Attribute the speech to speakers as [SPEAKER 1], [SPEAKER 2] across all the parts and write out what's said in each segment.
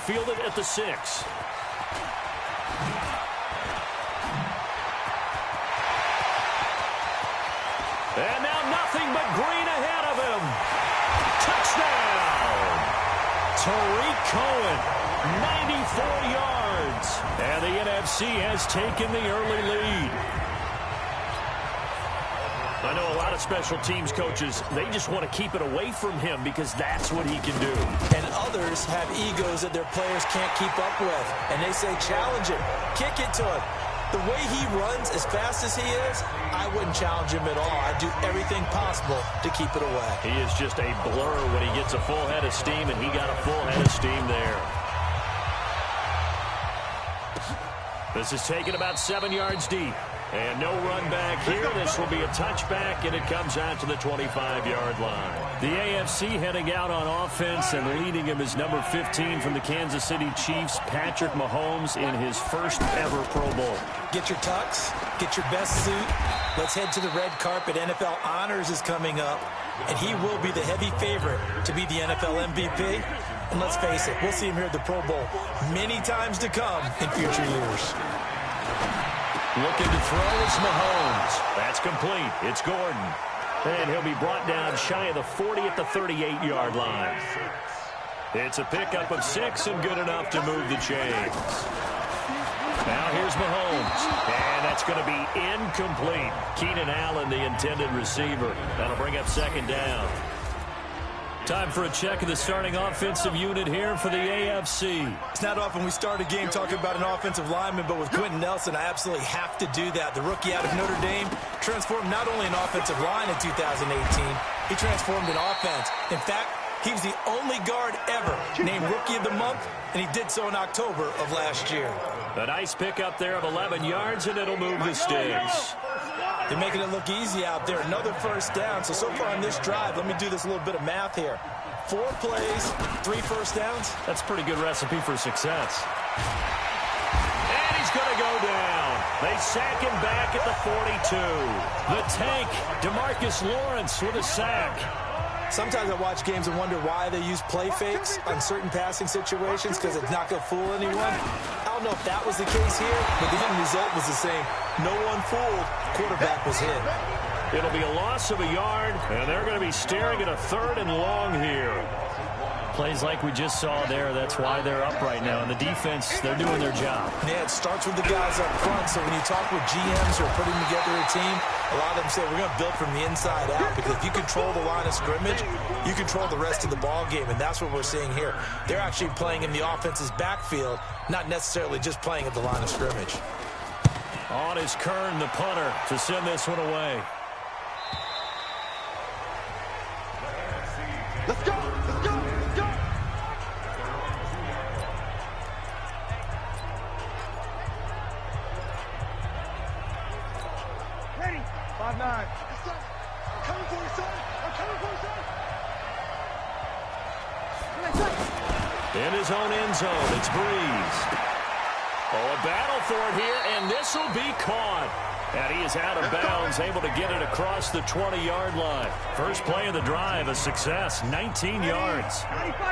[SPEAKER 1] field it at the 6. And now nothing but green ahead of him. Touchdown! Tariq Cohen, 94 yards. And the NFC has taken the early lead. I know a lot of special teams coaches, they just want to keep it away from him because that's what he can do.
[SPEAKER 2] And others have egos that their players can't keep up with. And they say, challenge him, kick it to him. The way he runs as fast as he is, I wouldn't challenge him at all. I'd do everything possible to keep it away.
[SPEAKER 1] He is just a blur when he gets a full head of steam, and he got a full head of steam there. This is taken about 7 yards deep. And no run back here. This will be a touchback, and it comes out to the 25-yard line. The AFC heading out on offense, and leading him is number 15 from the Kansas City Chiefs, Patrick Mahomes, in his first ever Pro Bowl.
[SPEAKER 2] Get your tux, get your best suit. Let's head to the red carpet. NFL Honors is coming up, and he will be the heavy favorite to be the NFL MVP. And let's face it, we'll see him here at the Pro Bowl many times to come in future years.
[SPEAKER 1] Looking to throw is Mahomes. That's complete. It's Gordon. And he'll be brought down shy of the 40 at the 38-yard line. It's a pickup of 6 and good enough to move the chains. Now here's Mahomes. And that's going to be incomplete. Keenan Allen, the intended receiver. That'll bring up second down. Time for a check of the starting offensive unit here for the AFC.
[SPEAKER 2] It's not often we start a game talking about an offensive lineman, but with Quentin Nelson, I absolutely have to do that. The rookie out of Notre Dame transformed not only an offensive line in 2018, he transformed an offense. In fact, he was the only guard ever named Rookie of the Month, and he did so in October of last year.
[SPEAKER 1] A nice pickup there of 11 yards, and it'll move the sticks.
[SPEAKER 2] They're making it look easy out there. Another first down. So far on this drive, let me do this little bit of math here. 4 plays, 3 first downs.
[SPEAKER 1] That's a pretty good recipe for success. And he's going to go down. They sack him back at the 42. The tank, DeMarcus Lawrence with a sack.
[SPEAKER 2] Sometimes I watch games and wonder why they use play fakes on certain passing situations because it's not going to fool anyone. I don't know if that was the case here, but the end result was the same. No one fooled. Quarterback was hit.
[SPEAKER 1] It'll be a loss of a yard, and they're going to be staring at a 3rd and long here. Plays like we just saw there, that's why they're up right now. And the defense, they're doing their job.
[SPEAKER 2] Yeah, it starts with the guys up front. So when you talk with GMs who are putting together a team, a lot of them say we're going to build from the inside out, because if you control the line of scrimmage, you control the rest of the ball game, and that's what we're seeing here. They're actually playing in the offense's backfield, not necessarily just playing at the line of scrimmage.
[SPEAKER 1] On is Kern, the punter, to send this one away.
[SPEAKER 3] Let's go! Let's go! Let's go! Ready? 5-9. Let's go! I'm coming for you, son! I'm coming for you, son!
[SPEAKER 1] In his own end zone, it's Breeze. Oh, a battle for it here, and this will be caught. And he is out of bounds, able to get it across the 20-yard line. First play of the drive, a success, 19 yards.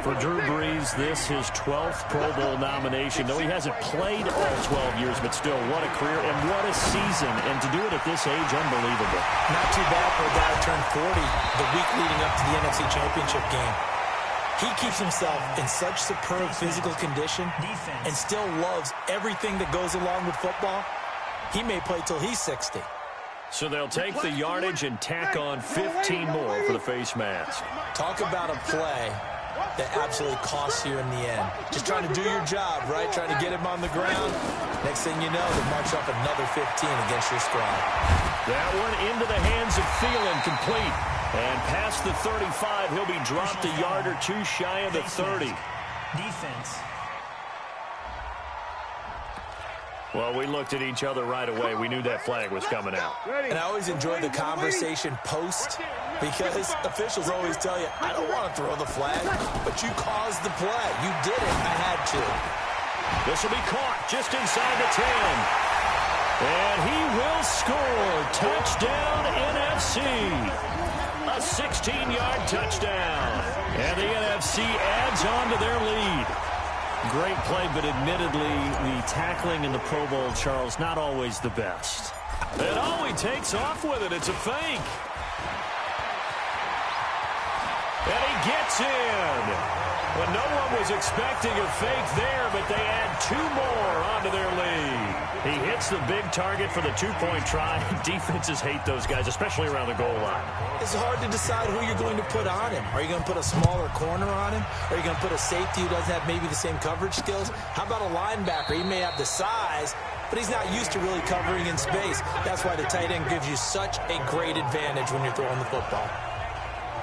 [SPEAKER 1] For Drew Brees, this his 12th Pro Bowl nomination. Though he hasn't played all 12 years, but still, what a career and what a season. And to do it at this age, unbelievable.
[SPEAKER 2] Not too bad for a guy who turned 40 the week leading up to the NFC Championship game. He keeps himself in such superb physical condition and still loves everything that goes along with football. He may play till he's 60.
[SPEAKER 1] So they'll take the yardage and tack on 15 more for the face mask.
[SPEAKER 2] Talk about a play that absolutely costs you in the end. Just trying to do your job, right? Trying to get him on the ground. Next thing you know, they march up another 15 against your squad.
[SPEAKER 1] That one into the hands of Thielen, complete. And past the 35, he'll be dropped a yard or two shy of the 30.
[SPEAKER 4] Defense.
[SPEAKER 1] Well, we looked at each other right away. We knew that flag was coming out.
[SPEAKER 2] And I always enjoy the conversation post, because officials always tell you, I don't want to throw the flag, but you caused the play. You did it. I had to.
[SPEAKER 1] This will be caught just inside the 10. And he will score. Touchdown, NFC. A 16-yard touchdown. And the NFC adds on to their lead. Great play, but admittedly, the tackling in the Pro Bowl, Charles, not always the best. And he takes off with it. It's a fake. And he gets in. Well, no one was expecting a fake there, but they add 2 more onto their lead. He hits the big target for the 2-point try. Defenses hate those guys, especially around the goal line.
[SPEAKER 2] It's hard to decide who you're going to put on him. Are you going to put a smaller corner on him? Are you going to put a safety who doesn't have maybe the same coverage skills? How about a linebacker? He may have the size, but he's not used to really covering in space. That's why the tight end gives you such a great advantage when you're throwing the football.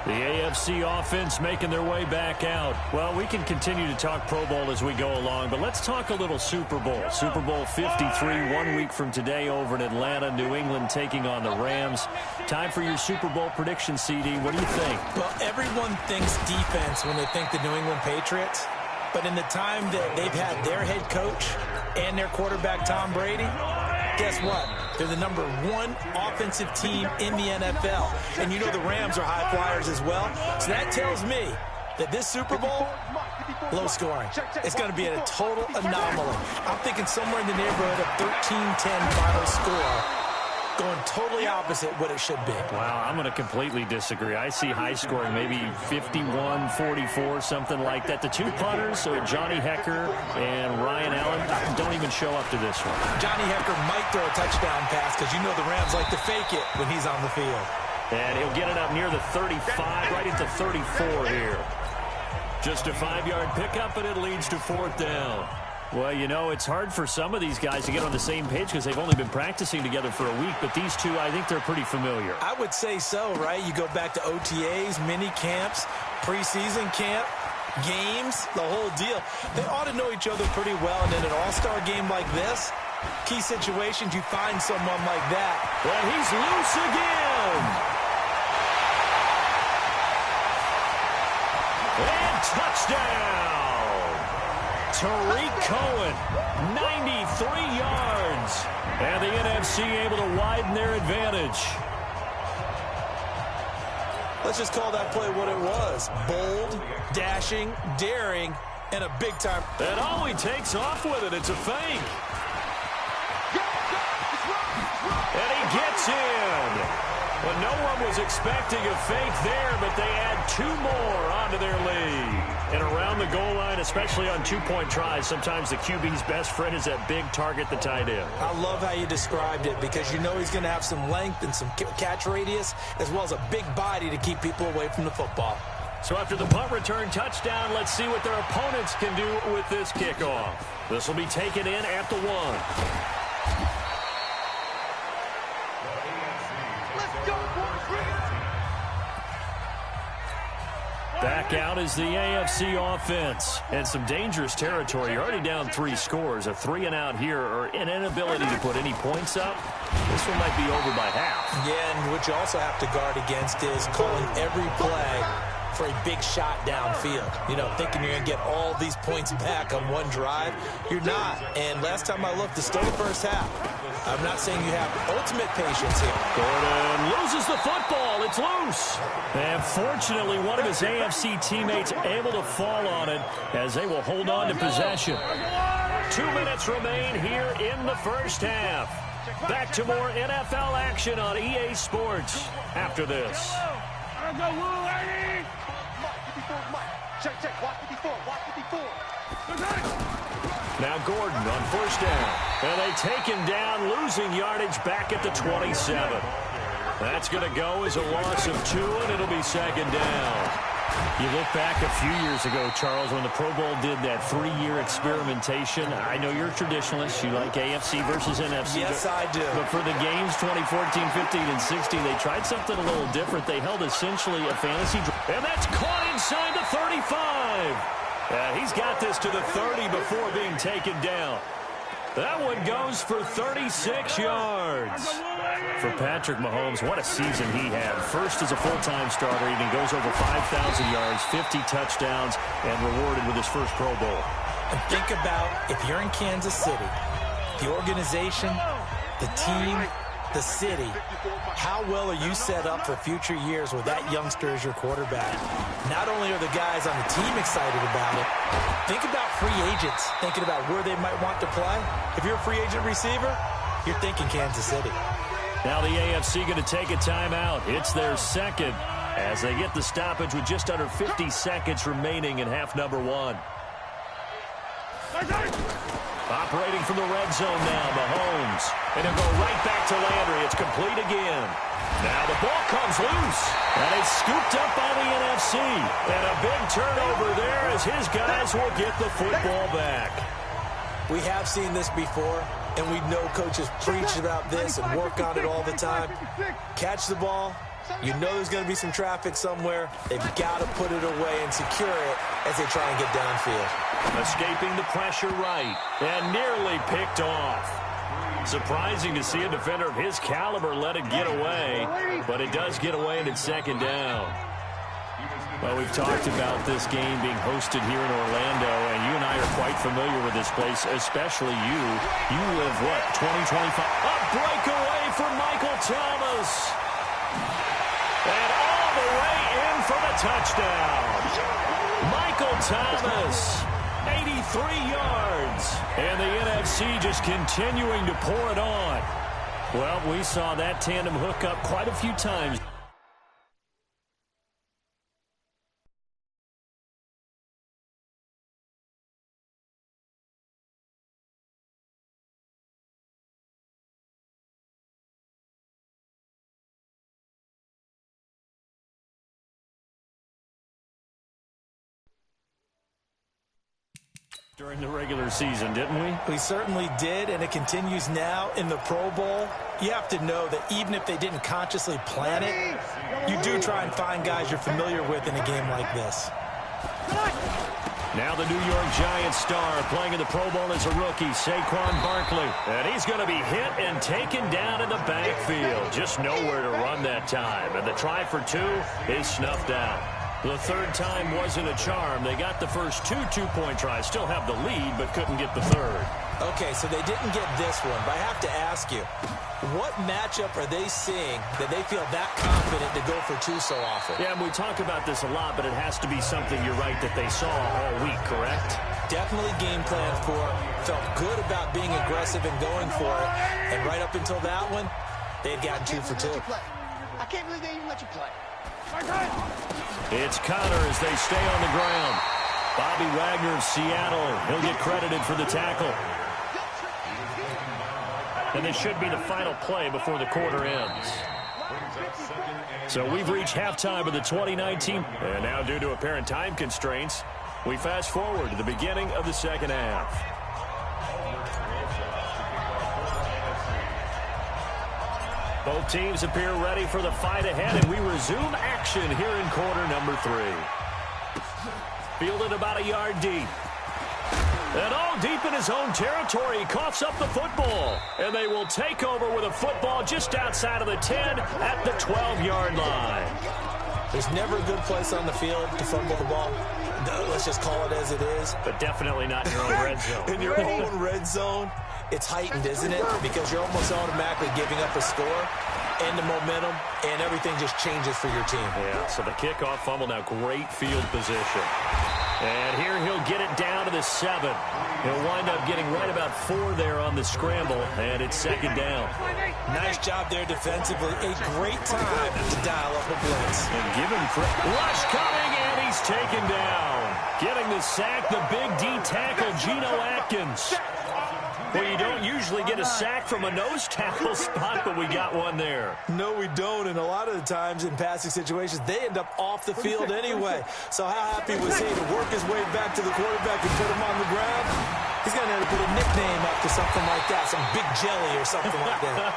[SPEAKER 1] The AFC offense making their way back out. Well, we can continue to talk Pro Bowl as we go along, but let's talk a little Super Bowl. Super Bowl 53, 1 week from today over in Atlanta. New England taking on the Rams. Time for your Super Bowl prediction, CD. What do you think?
[SPEAKER 2] Well, everyone thinks defense when they think the New England Patriots. But in the time that they've had their head coach and their quarterback, Tom Brady, guess what? They're the #1 offensive team in the NFL. And you know the Rams are high flyers as well. So that tells me that this Super Bowl, low scoring. It's going to be a total anomaly. I'm thinking somewhere in the neighborhood of 13-10 final score. Going totally opposite what it should be.
[SPEAKER 1] Wow, I'm going to completely disagree. I see high scoring, maybe 51-44, something like that. The 2 punters, so Johnny Hecker and Ryan Allen, don't even show up to this one.
[SPEAKER 2] Johnny Hecker might throw a touchdown pass because you know the Rams like to fake it when he's on the field.
[SPEAKER 1] And he'll get it up near the 35, right at the 34 here. Just a 5-yard pickup, and it leads to 4th down. Well, you know, it's hard for some of these guys to get on the same page because they've only been practicing together for a week, but these two, I think they're pretty familiar.
[SPEAKER 2] I would say so, right? You go back to OTAs, mini camps, preseason camp, games, the whole deal. They ought to know each other pretty well, and in an all-star game like this, key situations, you find someone like that.
[SPEAKER 1] Well, he's loose again. And touchdown. Tariq Cohen, 93 yards. And the NFC able to widen their advantage.
[SPEAKER 2] Let's just call that play what it was. Bold, dashing, daring, and a big-time.
[SPEAKER 1] And he takes off with it. It's a fake. And he gets in. Well, no one was expecting a fake there, but they add 2 more onto their lead. And around the goal line, especially on 2-point tries, sometimes the QB's best friend is that big target, the tight end.
[SPEAKER 2] I love how you described it because you know he's going to have some length and some catch radius as well as a big body to keep people away from the football.
[SPEAKER 1] So after the punt return touchdown, let's see what their opponents can do with this kickoff. This will be taken in at the 1. Back out is the AFC offense. And some dangerous territory. You're already down 3 scores. A 3-and-out here or an inability to put any points up. This one might be over by half.
[SPEAKER 2] Yeah, and what you also have to guard against is calling every play for a big shot downfield. You know, thinking you're going to get all these points back on one drive. You're not. And last time I looked, it's still the first half. I'm not saying you have ultimate patience here.
[SPEAKER 1] Gordon loses the football. It's loose. And fortunately, one of his AFC teammates able to fall on it as they will hold on to possession. 2 minutes remain here in the first half. Back to more NFL action on EA Sports after this. Now Gordon on 1st down. And they take him down, losing yardage back at the 27. That's going to go as a loss of 2, and it'll be 2nd down. You look back a few years ago, Charles, when the Pro Bowl did that 3-year experimentation. I know you're a traditionalist. You like AFC versus NFC.
[SPEAKER 2] Yes, I do.
[SPEAKER 1] But for the games 2014, 15, and 16, they tried something a little different. They held essentially a fantasy draft. And that's caught inside the 35. He's got this to the 30 before being taken down. That one goes for 36 yards. For Patrick Mahomes, what a season he had. First as a full-time starter, even goes over 5,000 yards, 50 touchdowns, and rewarded with his first Pro Bowl.
[SPEAKER 2] And think about if you're in Kansas City, the organization, the team, the city. How well are you set up for future years with that youngster as your quarterback? Not only are the guys on the team excited about it, think about free agents, thinking about where they might want to play. If you're a free agent receiver, you're thinking Kansas City.
[SPEAKER 1] Now the AFC going to take a timeout. It's their second as they get the stoppage with just under 50 seconds remaining in half number one. Operating from the red zone now, Mahomes. And he'll go right back to Landry. It's complete again. Now the ball comes loose. And it's scooped up by the NFC. And a big turnover there as his guys will get the football back.
[SPEAKER 2] We have seen this before, and we know coaches preach about this and work on it all the time. Catch the ball. You know there's going to be some traffic somewhere. They've got to put it away and secure it as they try and get downfield.
[SPEAKER 1] Escaping the pressure right and nearly picked off. Surprising to see a defender of his caliber let it get away, but it does get away and it's second down. Well, we've talked about this game being hosted here in Orlando, and you and I are quite familiar with this place, especially you. You live, what, 20, 25? A breakaway for Michael Thomas. And all the way in for the touchdown. Michael Thomas, 83 yards. And the NFC just continuing to pour it on. Well, we saw that tandem hook up quite a few times. During the regular season, didn't we?
[SPEAKER 2] We certainly did, and it continues now in the Pro Bowl. You have to know that even if they didn't consciously plan it, you do try and find guys you're familiar with in a game like this.
[SPEAKER 1] Now the New York Giants star playing in the Pro Bowl as a rookie, Saquon Barkley. And he's going to be hit and taken down in the backfield. Just nowhere to run that time. And the try for two is snuffed out. The third time wasn't a charm. They got the first two-point tries. Still have the lead, but couldn't get the third.
[SPEAKER 2] Okay, so they didn't get this one, but I have to ask you, what matchup are they seeing that they feel that confident to go for two so often?
[SPEAKER 1] Yeah, and we talk about this a lot, but it has to be something, you're right, that they saw all week, correct?
[SPEAKER 2] Definitely game plan for it. Felt good about being aggressive and going for it. And right up until that one, they had gotten 2 for 2.
[SPEAKER 3] I can't believe they even let you play.
[SPEAKER 1] It's Connor as they stay on the ground. Bobby Wagner of Seattle. He'll get credited for the tackle. And this should be the final play before the quarter ends. So we've reached halftime of the 2019. And now due to apparent time constraints, we fast forward to the beginning of the second half. Both teams appear ready for the fight ahead, and we resume action here in quarter number 3. Fielded about a yard deep. And all deep in his own territory, he coughs up the football. And they will take over with a football just outside of the 10 at the 12-yard line.
[SPEAKER 2] There's never a good place on the field to fumble the ball. Let's just call it as it is.
[SPEAKER 1] But definitely not in your own red zone.
[SPEAKER 2] In your own red zone, it's heightened, isn't it? Because you're almost automatically giving up a score and the momentum, and everything just changes for your team.
[SPEAKER 1] Yeah, so the kickoff fumble, now great field position. And here he'll get it down to the 7. He'll wind up getting right about 4 there on the scramble, and it's second down.
[SPEAKER 2] Nice job there defensively. A great time to dial up a blitz.
[SPEAKER 1] And give him rush coming, and he's taken down. Getting the sack, the big D tackle, Geno Atkins. Well, you don't usually get a sack from a nose tackle spot, but we got one there.
[SPEAKER 2] No, we don't, and a lot of the times in passing situations, they end up off the field anyway. So how happy was he to work his way back to the quarterback and put him on the ground? He's going to have to put a nickname up to something like that, some big jelly or something like that.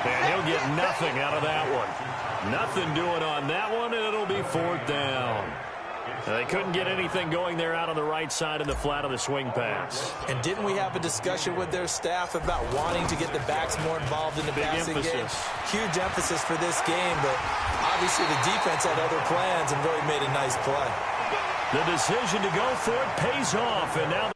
[SPEAKER 1] And he'll get nothing out of that one. Nothing doing on that one, and it'll be 4th down. They couldn't get anything going there out on the right side in the flat of the swing pass.
[SPEAKER 2] And didn't we have a discussion with their staff about wanting to get the backs more involved in the passing game? Huge emphasis for this game, but obviously the defense had other plans and really made a nice play.
[SPEAKER 1] The decision to go for it pays off, and now